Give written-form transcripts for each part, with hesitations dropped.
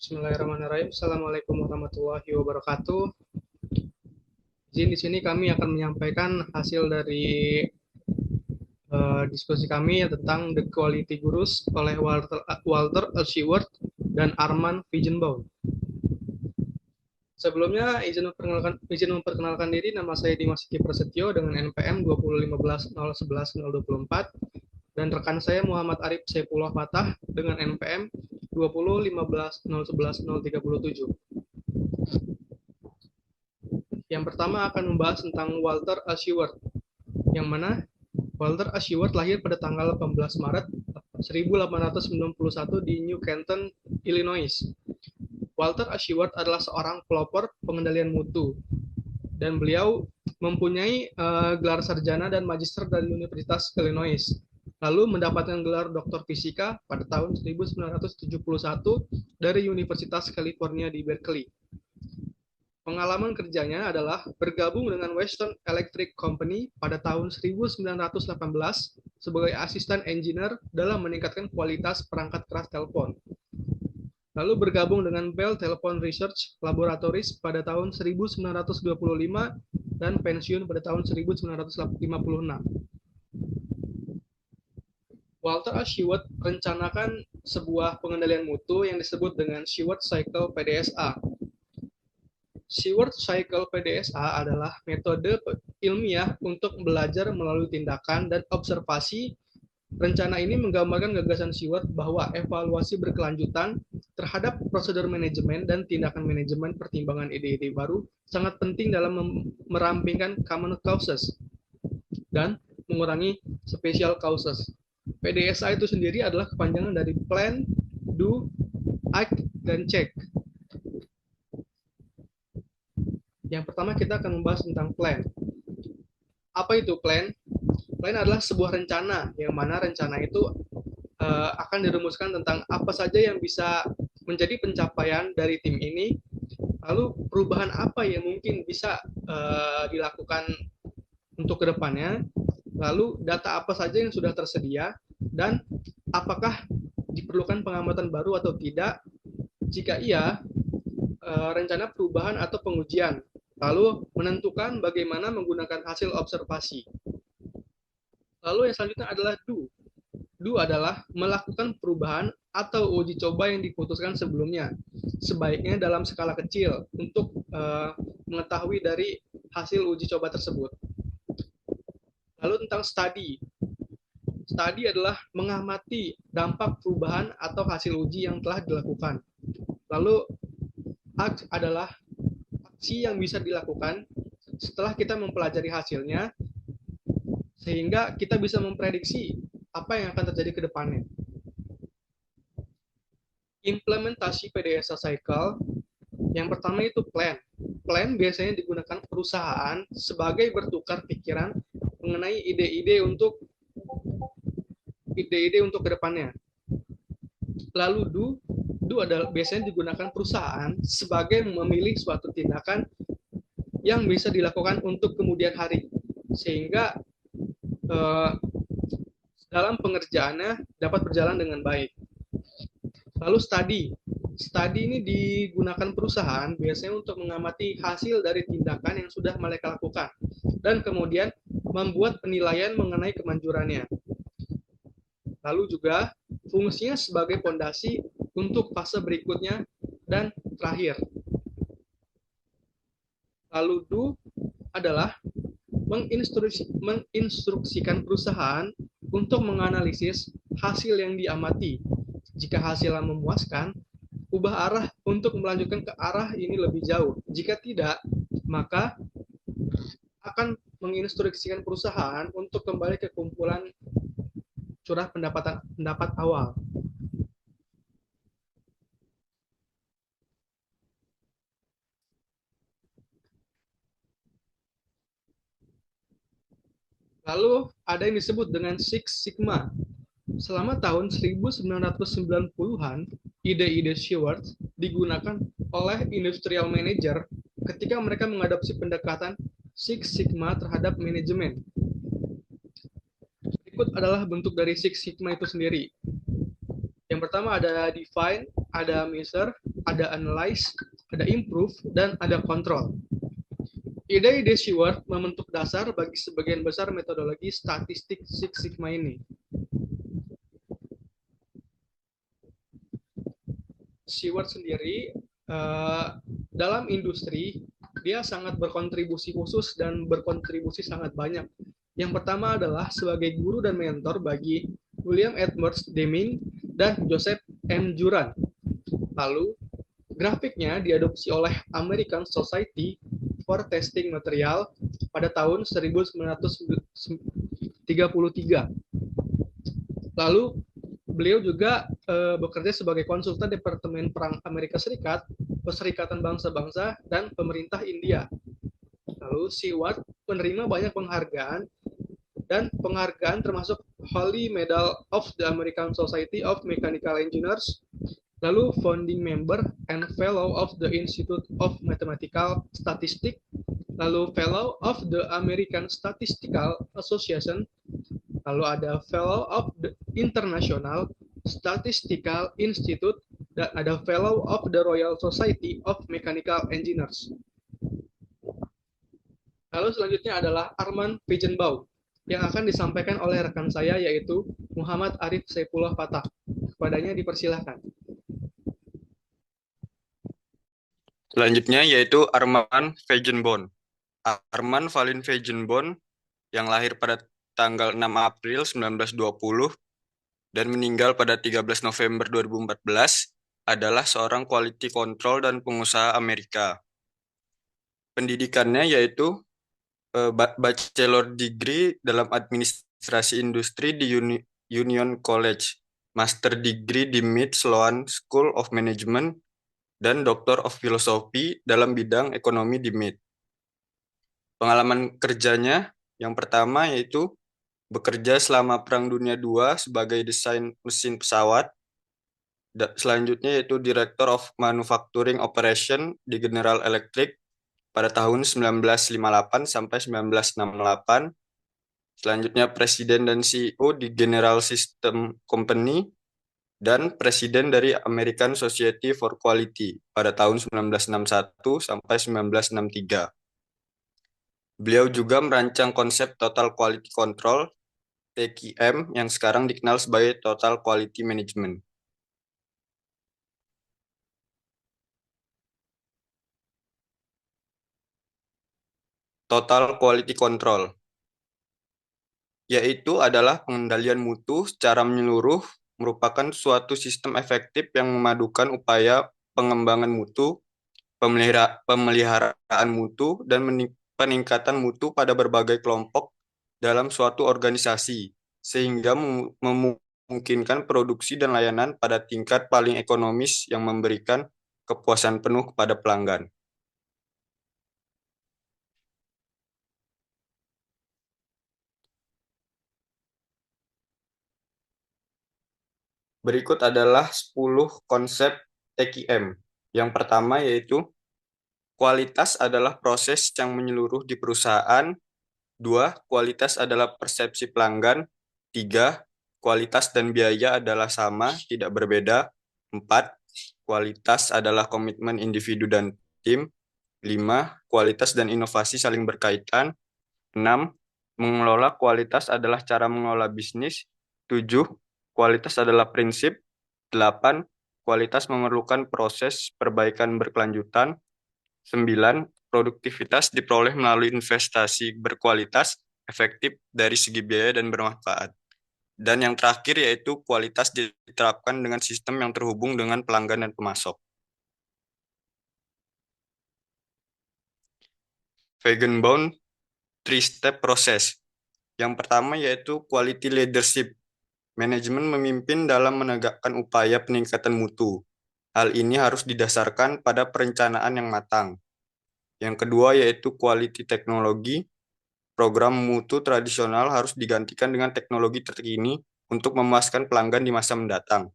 Bismillahirrahmanirrahim. Assalamualaikum warahmatullahi wabarakatuh. Di sini kami akan menyampaikan hasil dari diskusi kami tentang The Quality Gurus oleh Walter Schubert dan Arman Feigenbaum. Sebelumnya izin memperkenalkan diri. Nama saya Dimas Siti Prasetyo dengan NPM 2015011024 dan rekan saya Muhammad Arif Saifullah Fatah dengan NPM 2015011037. Yang pertama akan membahas tentang Walter Schubert, yang mana Walter Schubert lahir pada tanggal 18 Maret 1891 di New Canton, Illinois. Walter Schubert adalah seorang pelopor pengendalian mutu, dan beliau mempunyai gelar sarjana dan magister dari Universitas Illinois, lalu mendapatkan gelar doktor fisika pada tahun 1971 dari Universitas California di Berkeley. Pengalaman kerjanya adalah bergabung dengan Western Electric Company pada tahun 1918 sebagai asisten engineer dalam meningkatkan kualitas perangkat keras telepon. Lalu bergabung dengan Bell Telephone Research Laboratories pada tahun 1925 dan pensiun pada tahun 1956. Walter Schubert merencanakan sebuah pengendalian mutu yang disebut dengan Schubert Cycle PDSA. Schubert Cycle PDSA adalah metode ilmiah untuk belajar melalui tindakan dan observasi. Rencana ini menggambarkan gagasan Schubert bahwa evaluasi berkelanjutan terhadap prosedur manajemen dan tindakan manajemen pertimbangan ide-ide baru sangat penting dalam merampingkan common causes dan mengurangi special causes. PDSA itu sendiri adalah kepanjangan dari plan, do, act, dan check. Yang pertama kita akan membahas tentang plan. Apa itu plan? Plan adalah sebuah rencana, yang mana rencana itu akan dirumuskan tentang apa saja yang bisa menjadi pencapaian dari tim ini, lalu perubahan apa yang mungkin bisa dilakukan untuk kedepannya, lalu data apa saja yang sudah tersedia, dan apakah diperlukan pengamatan baru atau tidak. Jika iya, rencana perubahan atau pengujian, lalu menentukan bagaimana menggunakan hasil observasi. Lalu yang selanjutnya adalah do. Do adalah melakukan perubahan atau uji coba yang diputuskan sebelumnya, sebaiknya dalam skala kecil untuk mengetahui dari hasil uji coba tersebut. Lalu tentang study. Study adalah mengamati dampak perubahan atau hasil uji yang telah dilakukan. Lalu act adalah aksi yang bisa dilakukan setelah kita mempelajari hasilnya, sehingga kita bisa memprediksi apa yang akan terjadi ke depannya. Implementasi PDSA Cycle, yang pertama itu plan. Plan biasanya digunakan perusahaan sebagai bertukar pikiran mengenai ide-ide untuk ke depannya. Lalu do adalah biasanya digunakan perusahaan sebagai memilih suatu tindakan yang bisa dilakukan untuk kemudian hari, sehingga dalam pengerjaannya dapat berjalan dengan baik. Lalu study ini digunakan perusahaan biasanya untuk mengamati hasil dari tindakan yang sudah mereka lakukan dan kemudian membuat penilaian mengenai kemanjurannya. Lalu juga fungsinya sebagai fondasi untuk fase berikutnya dan terakhir. Lalu do adalah menginstruksikan perusahaan untuk menganalisis hasil yang diamati. Jika hasilnya memuaskan, ubah arah untuk melanjutkan ke arah ini lebih jauh. Jika tidak, maka akan menginstruksikan perusahaan untuk kembali ke kumpulan curah pendapat awal. Lalu ada yang disebut dengan Six Sigma. Selama tahun 1990-an, ide-ide Schubert digunakan oleh industrial manager ketika mereka mengadopsi pendekatan Six Sigma terhadap manajemen. Berikut adalah bentuk dari Six Sigma itu sendiri. Yang pertama ada define, ada measure, ada analyze, ada improve, dan ada control. Ide-ide Shewhart membentuk dasar bagi sebagian besar metodologi statistik Six Sigma ini. Shewhart sendiri dalam industri dia sangat berkontribusi khusus dan berkontribusi sangat banyak. Yang pertama adalah sebagai guru dan mentor bagi William Edwards Deming dan Joseph M. Juran. Lalu, grafiknya diadopsi oleh American Society for Testing Material pada tahun 1933. Lalu, beliau juga bekerja sebagai konsultan Departemen Perang Amerika Serikat, Perserikatan Bangsa-Bangsa, dan pemerintah India. Lalu, Shewhart menerima banyak penghargaan, dan penghargaan termasuk Holy Medal of the American Society of Mechanical Engineers, lalu founding member and fellow of the Institute of Mathematical Statistics, lalu fellow of the American Statistical Association, lalu ada fellow of the International Statistical Institute, dan ada fellow of the Royal Society of Mechanical Engineers. Lalu selanjutnya adalah Arman Feigenbaum yang akan disampaikan oleh rekan saya yaitu Muhammad Arif Saifullah Fatah. Kepadanya dipersilahkan. Selanjutnya yaitu Arman Feigenbaum. Arman Valin Feigenbaum yang lahir pada tanggal 6 April 1920 dan meninggal pada 13 November 2014 adalah seorang quality control dan pengusaha Amerika. Pendidikannya yaitu bachelor degree dalam administrasi industri di Union College, master degree di Mid Sloan School of Management, dan Doctor of Philosophy dalam bidang ekonomi di Mid. Pengalaman kerjanya yang pertama yaitu bekerja selama Perang Dunia II sebagai desain mesin pesawat. Selanjutnya yaitu Director of Manufacturing Operation di General Electric pada tahun 1958 sampai 1968. Selanjutnya Presiden dan CEO di General System Company dan Presiden dari American Society for Quality pada tahun 1961 sampai 1963. Beliau juga merancang konsep Total Quality Control (TQM) yang sekarang dikenal sebagai Total Quality Management. Total Quality Control yaitu adalah pengendalian mutu secara menyeluruh, merupakan suatu sistem efektif yang memadukan upaya pengembangan mutu, pemeliharaan mutu, dan peningkatan mutu pada berbagai kelompok dalam suatu organisasi, sehingga memungkinkan produksi dan layanan pada tingkat paling ekonomis yang memberikan kepuasan penuh kepada pelanggan. Berikut adalah 10 konsep TQM. Yang pertama yaitu kualitas adalah proses yang menyeluruh di perusahaan. 2. Kualitas adalah persepsi pelanggan. 3. Kualitas dan biaya adalah sama, tidak berbeda. 4. Kualitas adalah komitmen individu dan tim. 5. Kualitas dan inovasi saling berkaitan. 6. Mengelola kualitas adalah cara mengelola bisnis. 7. Kualitas adalah prinsip. 8. Kualitas memerlukan proses perbaikan berkelanjutan. 9. Produktivitas diperoleh melalui investasi berkualitas, efektif dari segi biaya dan bermanfaat. Dan yang terakhir yaitu kualitas diterapkan dengan sistem yang terhubung dengan pelanggan dan pemasok. Feigenbaum 3-step process. Yang pertama yaitu quality leadership. Manajemen memimpin dalam menegakkan upaya peningkatan mutu. Hal ini harus didasarkan pada perencanaan yang matang. Yang kedua yaitu quality teknologi. Program mutu tradisional harus digantikan dengan teknologi terkini untuk memuaskan pelanggan di masa mendatang.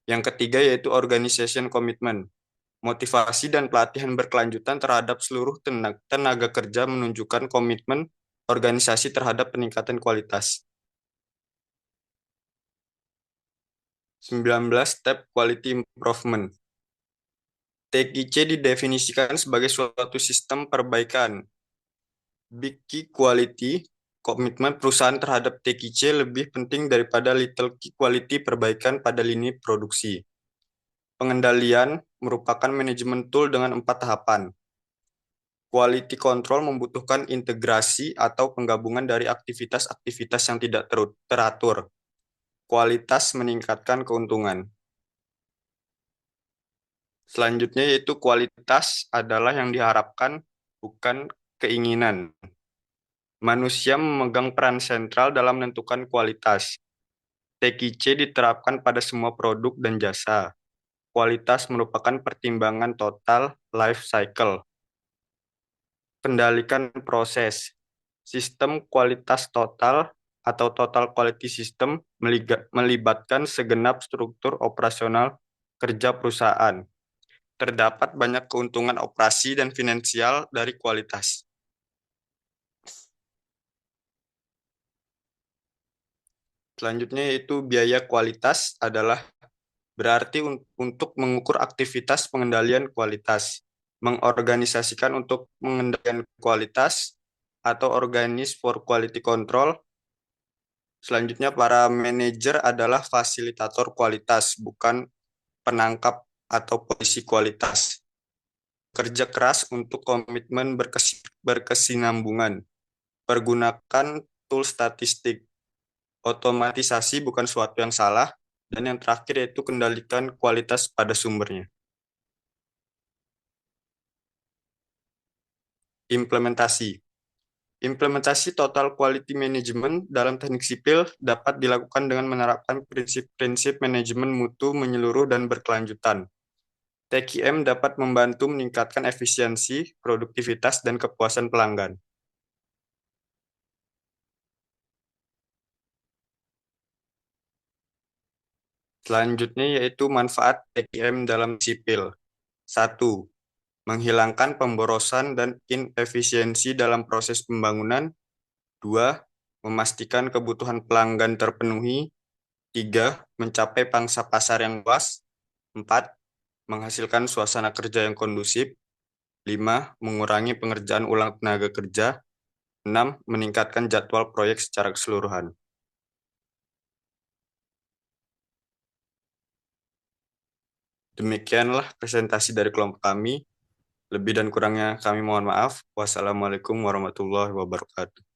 Yang ketiga yaitu organization commitment. Motivasi dan pelatihan berkelanjutan terhadap seluruh tenaga kerja menunjukkan komitmen organisasi terhadap peningkatan kualitas. 19 step quality improvement. TQC didefinisikan sebagai suatu sistem perbaikan. Big Key Quality, komitmen perusahaan terhadap TQC lebih penting daripada Little Key Quality perbaikan pada lini produksi. Pengendalian merupakan manajemen tool dengan 4 tahapan. Quality control membutuhkan integrasi atau penggabungan dari aktivitas-aktivitas yang tidak teratur. Kualitas meningkatkan keuntungan. Selanjutnya yaitu kualitas adalah yang diharapkan, bukan keinginan. Manusia memegang peran sentral dalam menentukan kualitas. TQC diterapkan pada semua produk dan jasa. Kualitas merupakan pertimbangan total life cycle. Kendalikan proses. Sistem kualitas total atau total quality system melibatkan segenap struktur operasional kerja perusahaan. Terdapat banyak keuntungan operasi dan finansial dari kualitas. Selanjutnya yaitu biaya kualitas adalah berarti untuk mengukur aktivitas pengendalian kualitas, mengorganisasikan untuk mengendalikan kualitas, atau organize for quality control. Selanjutnya para manajer adalah fasilitator kualitas, bukan penangkap atau polisi kualitas. Kerja keras untuk komitmen berkesinambungan. Pergunakan tool statistik. Otomatisasi bukan suatu yang salah, dan yang terakhir yaitu kendalikan kualitas pada sumbernya. Implementasi. Implementasi total quality management dalam teknik sipil dapat dilakukan dengan menerapkan prinsip-prinsip manajemen mutu menyeluruh dan berkelanjutan. TQM dapat membantu meningkatkan efisiensi, produktivitas, dan kepuasan pelanggan. Selanjutnya yaitu manfaat TQM dalam sipil. 1. Menghilangkan pemborosan dan inefisiensi dalam proses pembangunan. 2. Memastikan kebutuhan pelanggan terpenuhi. 3. Mencapai pangsa pasar yang luas. 4. Menghasilkan suasana kerja yang kondusif. 5. Mengurangi pengerjaan ulang tenaga kerja. 6. Meningkatkan jadwal proyek secara keseluruhan. Demikianlah presentasi dari kelompok kami. Lebih dan kurangnya kami mohon maaf. Wassalamualaikum warahmatullahi wabarakatuh.